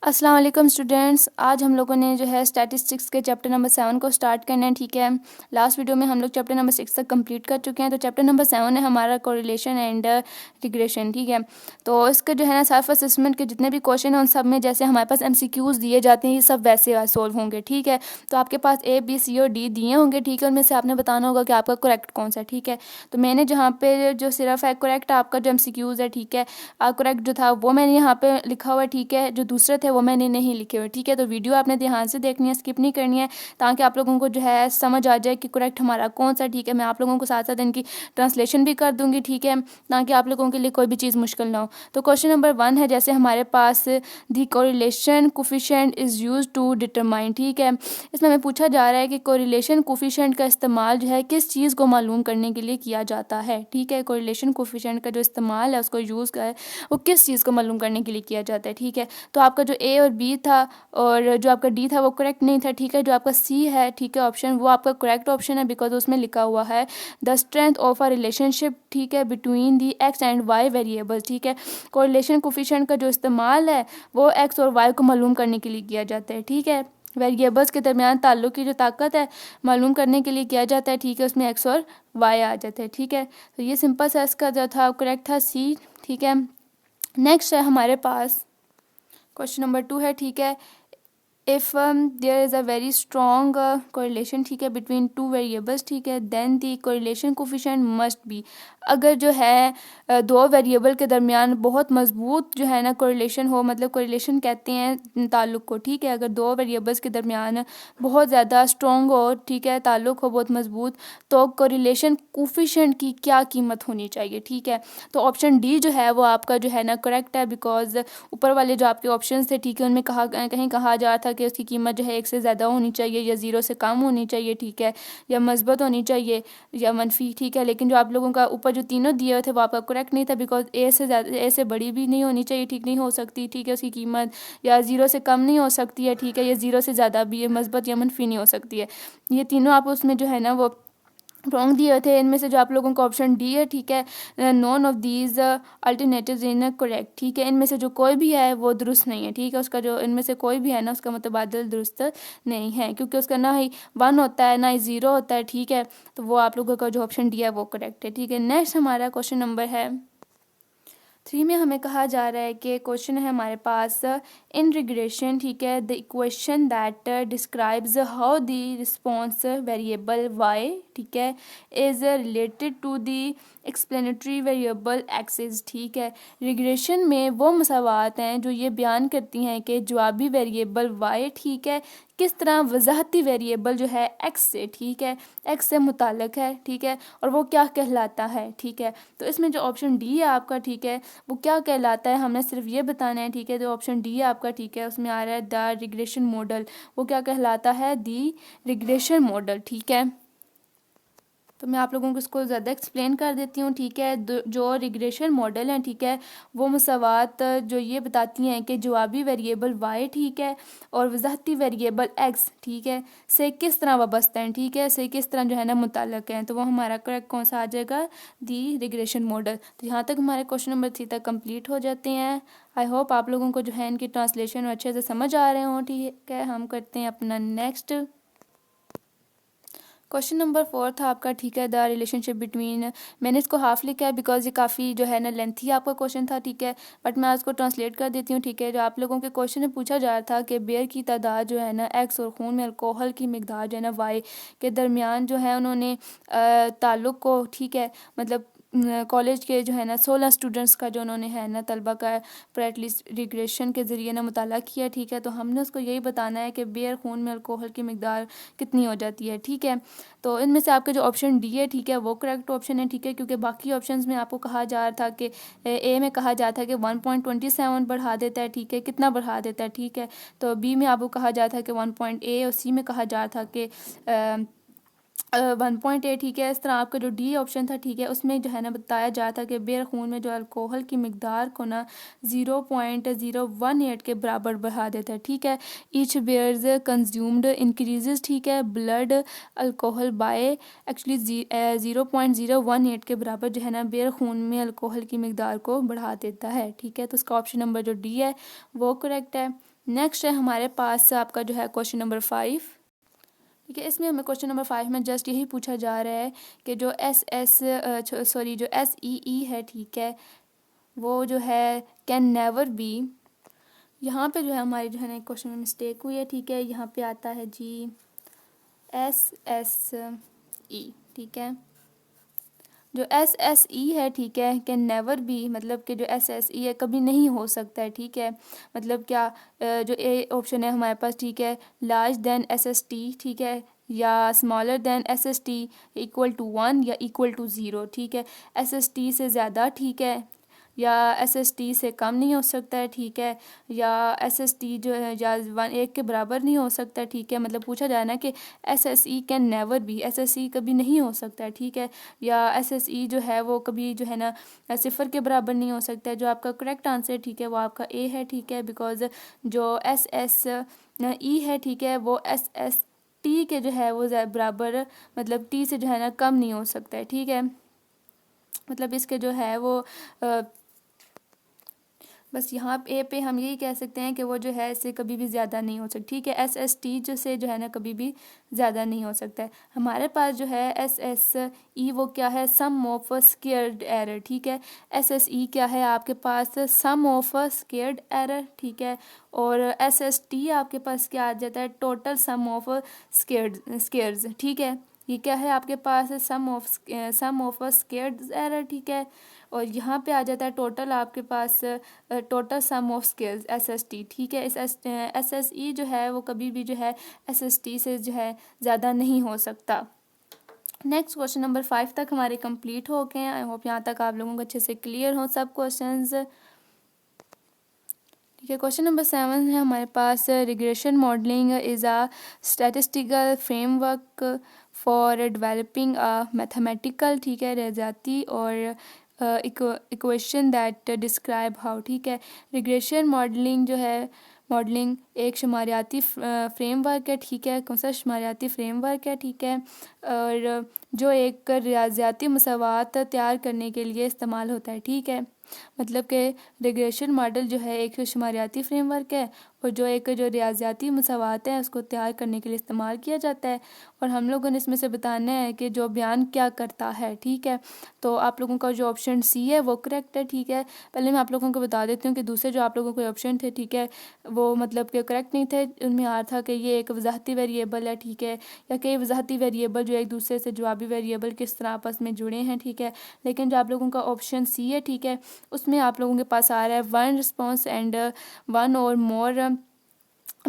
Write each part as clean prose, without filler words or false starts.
अस्सलाम वालेकुम स्टूडेंट्स। आज हम लोगों ने जो है स्टैटिस्टिक्स के चैप्टर नंबर 7 को स्टार्ट करना है। ठीक है, लास्ट वीडियो में हम लोग चैप्टर नंबर 6 तक कंप्लीट कर चुके हैं। तो चैप्टर नंबर 7 है हमारा कोरिलेशन एंड रिग्रेशन। ठीक है, तो इसके जो है ना सेल्फ असेसमेंट के जितने भी क्वेश्चन हैं उन सब में जैसे हमारे पास MCQs दिए जाते हैं ये सब वैसे सोल्व होंगे। ठीक है, तो आपके पास A B C और D दिए होंगे। ठीक है, उनमें से आपने बताना होगा कि आपका करेक्ट कौन सा है। ठीक है, तो मैंने जहाँ पे जो सिर्फ है करेक्ट आपका जो MCQs है, ठीक है, करेक्ट जो था वो मैंने यहाँ पे लिखा हुआ है। ठीक है, जो दूसरे थे वो मैंने नहीं लिखे हुए। ठीक है, तो वीडियो आपने ध्यान से देखनी है, स्किप नहीं करनी है, ताकि आप लोगों को जो है समझ आ जाए कि करेक्ट हमारा कौन सा। ठीक है, मैं आप लोगों को साथ साथ इनकी ट्रांसलेशन भी कर दूंगी। ठीक है, ताकि आप लोगों के लिए कोई भी चीज़ मुश्किल ना हो। तो क्वेश्चन नंबर 1 है जैसे हमारे पास the correlation coefficient is use to determine. ठीक है, इसमें हमें पूछा जा रहा है कि कोरिलेशन कोफिशिएंट का इस्तेमाल जो है किस चीज़ को मालूम करने के लिए किया जाता है। ठीक है, कोरिलेशन कोफिशिएंट का जो इस्तेमाल है उसको यूज़ का है वो किस चीज़ को मालूम करने के लिए किया जाता है। ठीक है, तो आपका जो A और B था और जो आपका D था वो करेक्ट नहीं था। ठीक है, जो आपका C है, ठीक है, ऑप्शन वो आपका करेक्ट ऑप्शन है, बिकॉज उसमें लिखा हुआ है the strength of a relationship, ठीक है, between the X and Y variable. ठीक है, कोरिलेशन कोफिशिएंट का जो इस्तेमाल है वो X और Y को मालूम करने के लिए किया जाता है। ठीक है, वेरिएबल्स के दरमियान ताल्लुक की जो ताकत है मालूम करने के लिए किया जाता है। ठीक है, उसमें X और Y आ जाता है। ठीक है, तो ये सिंपल सा इसका जो था करेक्ट था C। ठीक है, नेक्स्ट है हमारे पास क्वेश्चन नंबर 2 है। ठीक है, if there is a very strong correlation, ठीक है, बिटवीन टू वेरिएबल्स, ठीक है, then the correlation coefficient must be. अगर जो है दो वेरिएबल के दरमियान बहुत मजबूत जो है ना कोरिलेशन हो, मतलब कोरिलेशन कहते हैं ताल्लुक़ को। ठीक है, अगर दो वेरिएबल्स के दरमियान बहुत ज़्यादा स्ट्रॉन्ग हो, ठीक है, ताल्लुक़ हो बहुत मजबूत, तो कोरिलेशन कोफिशिएंट की क्या कीमत होनी चाहिए। ठीक है, तो ऑप्शन डी जो है वो आपका जो है ना करेक्ट है, बिकॉज ऊपर वाले जो आपके ऑप्शन थे, ठीक है, उनमें कहीं कहा जा रहा था कि उसकी कीमत जो है 1 से ज़्यादा होनी चाहिए या 0 से कम होनी चाहिए। ठीक है, या मस्बत होनी चाहिए या मनफी। ठीक है, लेकिन जो आप लोगों का ऊपर जो तीनों दिए हुए थे वो आपका करेक्ट नहीं था, बिकॉज ए से बड़ी भी नहीं होनी चाहिए, ठीक नहीं हो सकती। ठीक है, उसकी कीमत या 0 से कम नहीं हो सकती है। ठीक है, या 0 से ज़्यादा भी मस्बत या मनफी नहीं हो सकती है। ये तीनों आप उसमें जो है ना वो रॉन्ग दिए थे। इनमें से जो आप लोगों का ऑप्शन डी है, ठीक है, none of these alternatives in correct. ठीक है, इनमें से जो कोई भी है वो दुरुस्त नहीं है। ठीक है, उसका जो इनमें से कोई भी है ना उसका मुतबादिल दुरुस्त नहीं है, क्योंकि उसका ना ही 1 होता है ना ही 0 होता है। ठीक है, तो वो आप लोगों का जो ऑप्शन डी है वो करेक्ट है। ठीक है, नेक्स्ट हमारा क्वेश्चन नंबर है 3 में हमें कहा जा रहा है कि क्वेश्चन है हमारे पास इन रिग्रेशन, ठीक है, the equation that describes how the response variable y, ठीक है, is related to the explanatory variable x. ठीक है, रिग्रेशन में वो मसावात हैं जो ये बयान करती हैं कि जवाबी वेरिएबल y, ठीक है, किस तरह वजाहती वेरिएबल जो है x से, ठीक है, x से मुताल्लिक है। ठीक है, और वो क्या कहलाता है। ठीक है, तो इसमें जो ऑप्शन डी है आपका, ठीक है, वो क्या कहलाता है हमने सिर्फ ये बताना है। ठीक है, जो ऑप्शन डी है आपका, ठीक है, उसमें आ रहा है द रिग्रेशन मॉडल। वो क्या कहलाता है, दी रिग्रेशन मॉडल। ठीक है, तो मैं आप लोगों को इसको ज़्यादा एक्सप्लेन कर देती हूँ। ठीक है, जो रिग्रेशन मॉडल हैं, ठीक है, वो मसावात जो ये बताती हैं कि जवाबी वेरिएबल y, ठीक है, और वजाहती वेरिएबल x, ठीक है, से किस तरह वाबस्ता हैं। ठीक है, से किस तरह जो है ना मुताल्लिक हैं, तो वो हमारा करेक्ट कौन सा आ जाएगा, दी रिग्रेशन मॉडल। तो यहाँ तक हमारे क्वेश्चन नंबर 3 तक कंप्लीट हो जाते हैं। आई होप आप लोगों को जो है इनकी ट्रांसलेशन अच्छे से समझ आ रहे हों। ठीक है, हम करते हैं अपना नेक्स्ट क्वेश्चन नंबर 4 था आपका। ठीक है, द रिलेशनशिप बिटवीन, मैंने इसको हाफ लिखा है बिकॉज ये काफ़ी जो है ना लेंथी आपका क्वेश्चन था। ठीक है, बट मैं उसको ट्रांसलेट कर देती हूँ। ठीक है, जो आप लोगों के क्वेश्चन में पूछा जा रहा था कि बेयर की तादाद जो है ना एक्स और खून में अल्कोहल की मिकदार जो है ना वाई के दरमियान जो है उन्होंने ताल्लुक़ को, ठीक है, मतलब कॉलेज के जो है ना 16 स्टूडेंट्स का जो उन्होंने है ना तलबा का एटलीस्ट रिग्रेशन के ज़रिए ना मुताला किया। ठीक है, तो हमने उसको यही बताना है कि बेयर खून में अल्कोहल की मिकदार कितनी हो जाती है। ठीक है, तो इनमें से आपका जो ऑप्शन डी है, ठीक है, वो करेक्ट ऑप्शन है। ठीक है, क्योंकि बाकी ऑप्शंस में आपको कहा जा रहा था कि ए में कहा जाता है कि 1.27 बढ़ा देता है। ठीक है, कितना बढ़ा देता है। ठीक है, तो बी में आपको कहा जाता है कि 1.8 और सी में कहा जा रहा था कि 1.8। ठीक है, इस तरह आपका जो डी ऑप्शन था, ठीक है, उसमें जो है ना बताया जा था कि बेर खून में जो अल्कोहल की मिकदार को ना 0.018 के बराबर बढ़ा देता है। ठीक है, ईच बेयर्स कंज्यूम्ड इंक्रीजेज, ठीक है, ब्लड अल्कोहल बाय एक्चुअली 0.018 के बराबर जो है ना बेर खून में अल्कोहल की मिकदार को बढ़ा देता है। ठीक है, तो उसका ऑप्शन नंबर जो डी है वो करेक्ट है। नेक्स्ट है हमारे पास आपका जो है क्वेश्चन नंबर 5। ठीक है, इसमें हमें क्वेश्चन नंबर 5 में जस्ट यही पूछा जा रहा है कि जो जो SEE है, ठीक है, वो जो है कैन नेवर बी। यहाँ पे जो है हमारी जो है ना क्वेश्चन में मिस्टेक हुई है। ठीक है, यहाँ पे आता है जी SSE। ठीक है, जो SSE है, ठीक है, कैन नेवर बी, मतलब कि जो SSE है कभी नहीं हो सकता है। ठीक है, मतलब क्या, जो ए ऑप्शन है हमारे पास, ठीक है, लार्ज देन SST, ठीक है, या smaller than SST, equal to 1 या इक्वल टू 0। ठीक है, SST से ज़्यादा, ठीक है, या SST से कम नहीं हो सकता है। ठीक है, या SST जो है या 1 के बराबर नहीं हो सकता। ठीक है, मतलब पूछा जाए ना कि SSE can never be, SSE कभी नहीं हो सकता है। ठीक है, या SSE जो है वो कभी जो है ना 0 के बराबर नहीं हो सकता है। जो आपका करेक्ट आंसर, ठीक है, वो आपका ए है। ठीक है, बिकॉज जो SSE है, ठीक है, वो SST के जो है वो बराबर, मतलब T से जो है ना कम नहीं हो सकता है। ठीक है, मतलब इसके जो है वो बस यहाँ ए पे हम यही कह सकते हैं कि वो जो है इससे कभी भी ज़्यादा नहीं हो सकती। ठीक है, SST जो से जो है ना कभी भी ज़्यादा नहीं हो सकता है। हमारे पास जो है SSE वो क्या है, सम ऑफ स्क्वेयर्ड एरर। ठीक है, SSE क्या है आपके पास, सम ऑफ स्क्वेयर्ड एरर। ठीक है, और SST आपके पास क्या आ जाता है, टोटल सम ऑफ स्क्वेयर्स। ठीक है, ये क्या है आपके पास, सम ऑफ स्क्वेयर्ड एरर। ठीक है, और यहाँ पे आ जाता है टोटल आपके पास total sum of squares SST। ठीक है, इस SSE जो है वो कभी भी जो है SST से जो है ज़्यादा नहीं हो सकता। नेक्स्ट क्वेश्चन नंबर 5 तक हमारे कंप्लीट हो गए हैं। आई होप यहाँ तक आप लोगों को अच्छे से क्लियर हो सब क्वेश्चंस। ठीक है, क्वेश्चन नंबर 7 है हमारे पास, regression modelling is a statistical framework for developing a mathematical, ठीक है, रियाज़ाती और इक्वेशन दैट डिस्क्राइब हाउ। ठीक है, रिग्रेशन मॉडलिंग जो है, मॉडलिंग एक शुमारियाती फ्रेमवर्क है। ठीक है, कौन सा शुमारियाती फ्रेमवर्क है। ठीक है, और जो एक रियाज़ियाती मसावात तैयार करने के लिए इस्तेमाल होता है। ठीक है, मतलब कि रिग्रेशन मॉडल जो है एक शुमारियाती फ्रेमवर्क है और जो रियाज़ियाती मसावात हैं उसको तैयार करने के लिए इस्तेमाल किया जाता है। और हम लोगों ने इसमें से बताना है कि जो बयान क्या करता है। ठीक है, तो आप लोगों का जो ऑप्शन सी है वो करेक्ट है। ठीक है, पहले मैं आप लोगों को बता देती हूँ कि दूसरे जो आप लोगों के ऑप्शन थे, ठीक है, वो मतलब कि करेक्ट नहीं थे। उनमें आ रहा था कि ये एक वजाहती वेरिएबल है। ठीक है, या कई वजाहती वेरिएबल जो एक दूसरे से जवाबी वेरिएबल किस तरह आपस में जुड़े हैं। ठीक है, लेकिन जो आप लोगों का ऑप्शन सी है, ठीक है, उसमें आप लोगों के पास आ रहा है 1 रिस्पॉन्स एंड 1 और मोर,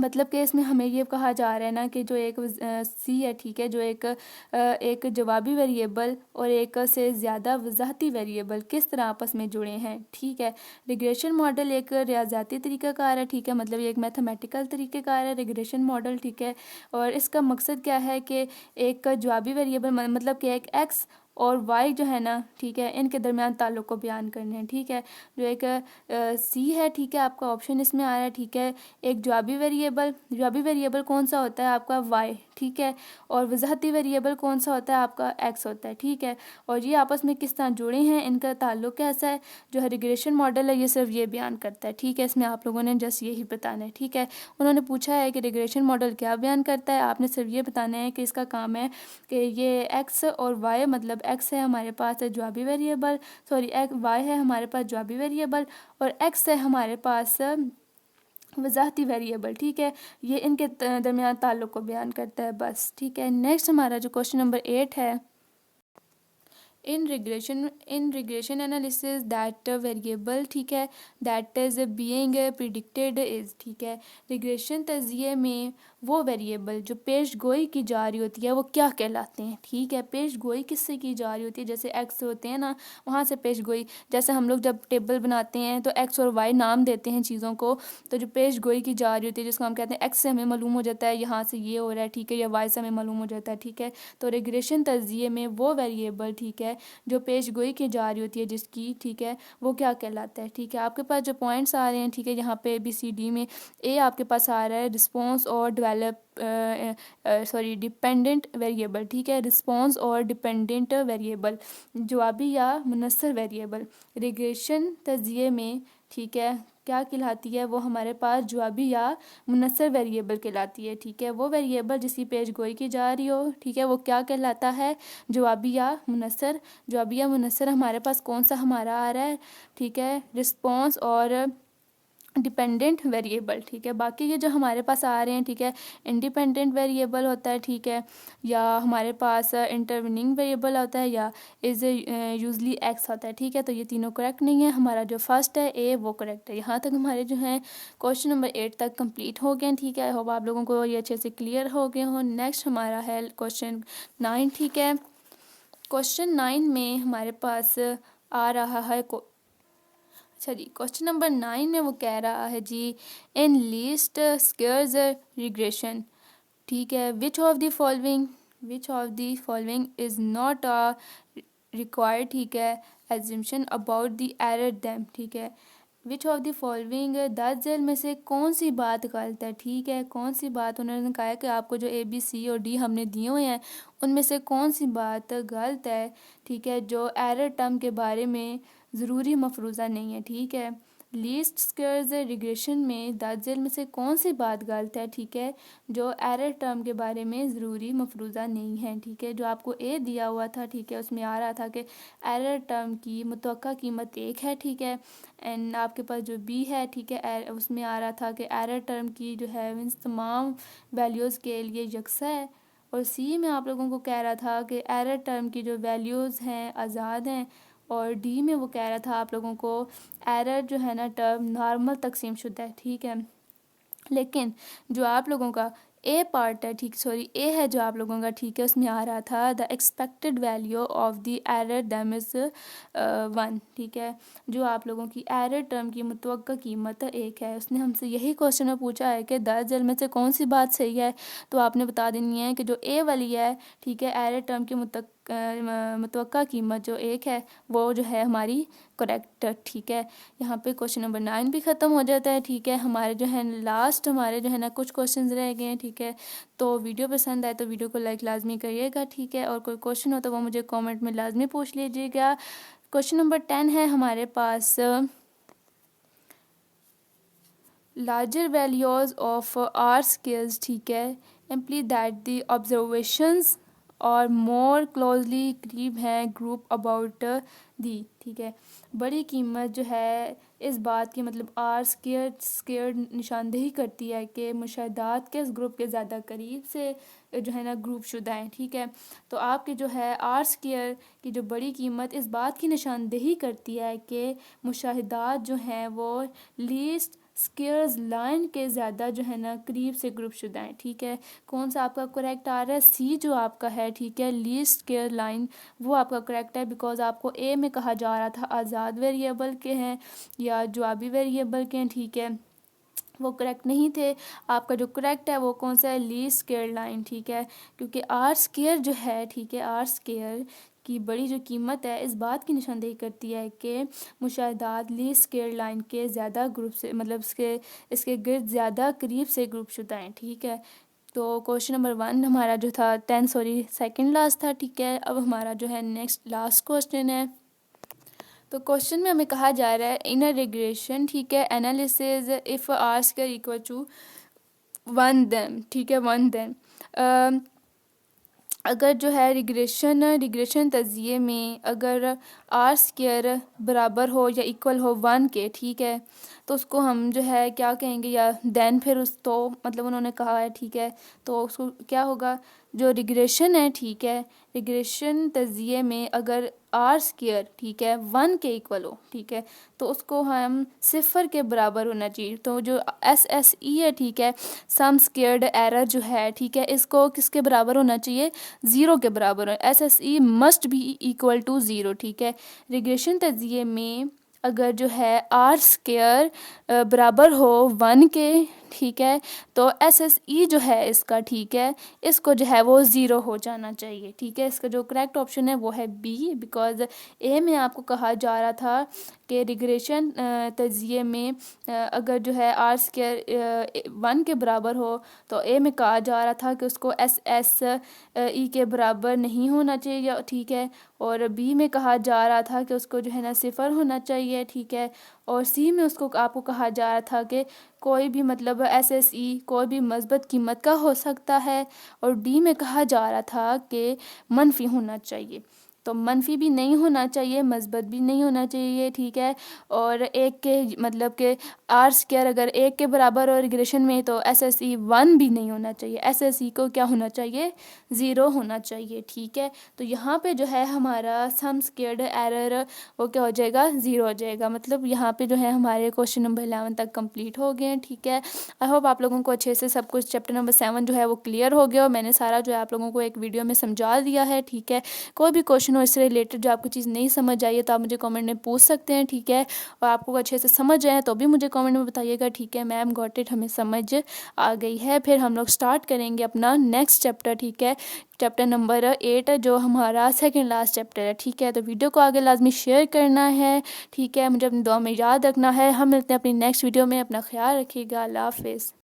मतलब कि इसमें हमें ये कहा जा रहा है ना कि जो एक सी है, ठीक है, जो एक जवाबी वेरिएबल और एक से ज़्यादा वजाहती वेरिएबल किस तरह आपस में जुड़े हैं। ठीक है, रिग्रेशन मॉडल एक रियाज़ाती तरीक़ाकार है। ठीक है, मतलब ये एक मैथमेटिकल तरीक़ेकार है रिग्रेशन मॉडल। ठीक है, और इसका मकसद क्या है कि एक जवाबी वेरिएबल मतलब कि एक एक्स और वाई जो है ना, ठीक है, इनके दरमियान ताल्लुक़ को बयान करने हैं। ठीक है, जो एक सी है, ठीक है, आपका ऑप्शन इसमें आ रहा है। ठीक है, एक जवाबी वेरिएबल कौन सा होता है आपका वाई। ठीक है, और वजाहती वेरिएबल कौन सा होता है आपका एक्स होता है। ठीक है, और ये आपस में किस तरह जुड़े हैं, इनका ताल्लुक़ कैसा है, जो है रिग्रेशन मॉडल है ये सिर्फ ये बयान करता है। ठीक है, इसमें आप लोगों ने जस्ट यही बताना है। ठीक है, उन्होंने पूछा है कि रिग्रेशन मॉडल क्या बयान करता है, आपने सिर्फ ये बताना है कि इसका काम है कि ये एक्स और वाई, मतलब एक्स है हमारे पास जवाबी वेरिएबल, वाई है हमारे पास जवाबी वेरिएबल और एक्स है हमारे पास वजाहती वेरिएबल। ठीक है, ये इनके दरमियान ताल्लुक़ को बयान करता है बस। ठीक है, नेक्स्ट हमारा जो क्वेश्चन नंबर 8 है, इन रिग्रेशन एनालिसिस दैट वेरिएबल, ठीक है, that is being predicted is. ठीक है, रिग्रेशन तजिए में वो वेरिएबल जो पेश गोई की जा रही होती है वो क्या कहलाते हैं। ठीक है, पेश गोई किससे की जा रही होती है, जैसे एक्स होते हैं ना, वहाँ से पेश गोई, जैसे हम लोग जब टेबल बनाते हैं तो एक्स और वाई नाम देते हैं चीज़ों को, तो जो पेश गोई की जा रही होती है जिसको हम कहते हैं एक्स से हमें मालूम हो जाता है यहाँ से ये हो रहा है। ठीक है, या वाई से हमें मालूम हो जाता है। ठीक है, तो रिग्रेशन तजिए में वो वेरिएबल, ठीक है, जो पेश गोई की जा रही होती है जिसकी, ठीक है, वो क्या कहलाता है। ठीक है, आपके पास जो पॉइंट्स आ रहे हैं, ठीक है, यहाँ पे ABCD में ए आपके पास आ रहा है रिस्पॉन्स और डिपेंडेंट वेरिएबल। ठीक है, रिस्पॉन्स और डिपेंडेंट वेरिएबल, जवाबी या मुनस्सर वेरिएबल रिग्रेशन तजिए में, ठीक है, क्या कहलाती है, वो हमारे पास जवाबी या मुनस्सर वेरिएबल कहलाती है। ठीक है, वो वेरिएबल जिसकी पेश गोई की जा रही हो, ठीक है, वो क्या कहलाता है, जवाबी या मुनस्सर। जवाबी या मुनस्सर हमारे पास कौन सा हमारा आ रहा है, ठीक है, रिस्पॉन्स और डिपेंडेंट वेरिएबल। ठीक है, बाकी ये जो हमारे पास आ रहे हैं, ठीक है, इंडिपेंडेंट वेरिएबल होता है, ठीक है, या हमारे पास इंटरविनिंग वेरिएबल होता है, या इज़ यूजली एक्स होता है। ठीक है, तो ये तीनों करेक्ट नहीं है। हमारा जो फर्स्ट है ए वो करेक्ट है। यहाँ तक हमारे जो हैं क्वेश्चन नंबर 8 तक कंप्लीट हो गए। ठीक है, होप आप लोगों को ये अच्छे से क्लियर हो गए हो। नेक्स्ट हमारा है क्वेश्चन 9। ठीक है, क्वेश्चन 9 में हमारे पास आ रहा है अच्छा जी, क्वेश्चन नंबर 9 में वो कह रहा है जी, इन लीस्ट स्क्वेयर्स रिग्रेशन। ठीक है, which of the following is not a required, ठीक है, assumption about the error term. ठीक है, विच ऑफ द फॉलोइंग 10 जेल में से कौन सी बात गलत है। ठीक है, कौन सी बात, उन्होंने कहा है कि आपको जो ए बी सी और डी हमने दिए हुए हैं उनमें से कौन सी बात गलत है, ठीक है, जो एरर टर्म के बारे में ज़रूरी मफरूज़ा नहीं है। ठीक है, लीस्ट स्क्वेयर्स रिग्रेशन में 10 जेल में से कौन सी बात गलत है, ठीक है, जो एरर टर्म के बारे में ज़रूरी मफरूज़ा नहीं है। ठीक है, जो आपको ए दिया हुआ था, ठीक है, उसमें आ रहा था कि एरर टर्म की मुतवक्का कीमत 1 है। ठीक है, एंड आपके पास जो बी है, ठीक है, उसमें आ रहा था कि एरर टर्म की जो है मीन्स तमाम वैल्यूज़ के लिए यकसा है। और सी में आप लोगों को कह रहा था कि एरर टर्म की जो वैल्यूज़ हैं आज़ाद हैं। और डी में वो कह रहा था आप लोगों को एरर जो है ना टर्म नॉर्मल तकसीम शुदा है। ठीक है, लेकिन जो आप लोगों का ए पार्ट है, ठीक, सॉरी, ए है जो आप लोगों का, ठीक है, उसमें आ रहा था the expected value of the error them is 1। ठीक है, जो आप लोगों की एरर टर्म की मुतवक्का कीमत 1 है। उसने हमसे यही क्वेश्चन में पूछा है कि 10 जेल में से कौन सी बात सही है, तो आपने बता देनी है कि जो ए वाली है, ठीक है, एरर टर्म की मुतवक्का कीमत जो 1 है वो जो है हमारी करेक्ट। ठीक है, यहाँ पे क्वेश्चन नंबर 9 भी ख़त्म हो जाता है। ठीक है, हमारे जो है लास्ट हमारे जो है ना कुछ क्वेश्चंस रह गए हैं। ठीक है, तो वीडियो पसंद आए तो वीडियो को लाइक लाजमी करिएगा। ठीक है, और कोई क्वेश्चन हो तो वो मुझे कमेंट में लाजमी पूछ लीजिएगा। क्वेश्चन नंबर 10 है हमारे पास, larger values of R scales, ठीक है, इम्प्ली दैट द ऑब्जर्वेशंस और मोर क्लोजली करीब हैं ग्रुप अबाउट दी। ठीक है, बड़ी कीमत जो है इस बात की मतलब आर स्केयर निशानदेही करती है कि मुशाहदात के इस ग्रुप के ज़्यादा करीब से जो है ना ग्रुप शुदा हैं। ठीक है, तो आपकी जो है आर स्केयर की जो बड़ी कीमत इस बात की निशानदेही करती है कि मुशाहदात जो हैं वो लीस्ट स्केयर्स लाइन के ज़्यादा जो है ना करीब से ग्रुप शुदा हैं। ठीक है, कौन सा आपका करेक्ट आ रहा है, सी जो आपका है, ठीक है, लीस्ट स्केयर लाइन, वो आपका करेक्ट है। बिकॉज आपको ए में कहा जा रहा था आज़ाद वेरिएबल के हैं या जवाबी वेरिएबल के हैं। ठीक है, वो करेक्ट नहीं थे। आपका जो करेक्ट है वो कौन सा है, लीस्ट स्केयर लाइन। ठीक है, क्योंकि आर स्केयर जो है, ठीक है, आर स्केयर की बड़ी जो कीमत है इस बात की निशानदेही करती है कि मुशाहदात लीस्ट स्केयर लाइन के ज़्यादा ग्रुप से मतलब इसके गिर्द ज़्यादा करीब से ग्रुप शुदा हैं। ठीक है, तो क्वेश्चन नंबर 1 हमारा जो था 10 सॉरी सेकंड लास्ट था। ठीक है, अब हमारा जो है नेक्स्ट लास्ट क्वेश्चन है। तो क्वेश्चन में हमें कहा जा रहा है इन अ रिग्रेशन, ठीक है, analysis if R square equal to 1 then, ठीक है, 1 देन अगर जो है रिग्रेशन तजिए में अगर आर स्क्वायर बराबर हो या इक्वल हो 1 के, ठीक है, तो उसको हम जो है क्या कहेंगे, या देन फिर उस तो मतलब उन्होंने कहा है, ठीक है, तो उसको क्या होगा, जो रिग्रेशन है, ठीक है, रिग्रेशन तजिए में अगर आर स्क्वायर, ठीक है, 1 के इक्वल हो, ठीक है, तो उसको हम 0 के बराबर होना चाहिए। तो जो SSE है, ठीक है, सम स्क्वेयर्ड एरर जो है, ठीक है, इसको किसके बराबर होना चाहिए, 0 के बराबर हो। SSE must be equal to 0। ठीक है, रिग्रेशन तजिए में अगर जो है आर स्क्वायर बराबर हो 1 के, ठीक है, तो SSE जो है इसका, ठीक है, इसको जो है वो 0 हो जाना चाहिए। ठीक है, इसका जो करेक्ट ऑप्शन है वो है बी। बिकॉज ए में आपको कहा जा रहा था कि रिग्रेशन तजिए में अगर जो है आर स्क्वायर 1 के बराबर हो, तो ए में कहा जा रहा था कि उसको SSE के बराबर नहीं होना चाहिए। ठीक है, और बी में कहा जा रहा था कि उसको जो है ना 0 होना चाहिए। ठीक है, और सी में उसको आपको कहा जा रहा था कि कोई भी मतलब SSE कोई भी मस्बत कीमत का हो सकता है, और डी में कहा जा रहा था कि मनफी होना चाहिए। तो मनफी भी नहीं होना चाहिए, मस्बत भी नहीं होना चाहिए, ठीक है। और एक के मतलब के आर स्क्वायर अगर एक के बराबर और रिग्रेशन में तो SSE 1 भी नहीं होना चाहिए, SSE को क्या होना चाहिए, 0 होना चाहिए, ठीक है। तो यहाँ पे जो है हमारा सम स्क्वायर्ड एरर वो क्या हो जाएगा, 0 हो जाएगा। मतलब यहाँ पे जो है हमारे क्वेश्चन नंबर 11 तक कंप्लीट हो गए हैं, ठीक है। आई होप आप लोगों को अच्छे से सब कुछ चैप्टर नंबर 7 जो है वो क्लियर हो गया, और मैंने सारा जो है आप लोगों को एक वीडियो में समझा दिया है, ठीक है। कोई भी क्वेश्चन हो इससे रिलेटेड जो आपको चीज़ नहीं समझ आई है तो आप मुझे कमेंट में पूछ सकते हैं, ठीक है। और आपको अच्छे से समझ आए तो भी मुझे कमेंट में बताइएगा, ठीक है। मैम गॉट इट, हमें समझ आ गई है। फिर हम लोग स्टार्ट करेंगे अपना नेक्स्ट चैप्टर, ठीक है। चैप्टर नंबर 8 जो हमारा सेकंड लास्ट चैप्टर है, ठीक है। तो वीडियो को आगे लाजमी शेयर करना है, ठीक है। मुझे अपनी दुआ में याद रखना है। हम मिलते हैं अपनी नेक्स्ट वीडियो में। अपना ख्याल रखिएगा। अल्लाह हाफिज़।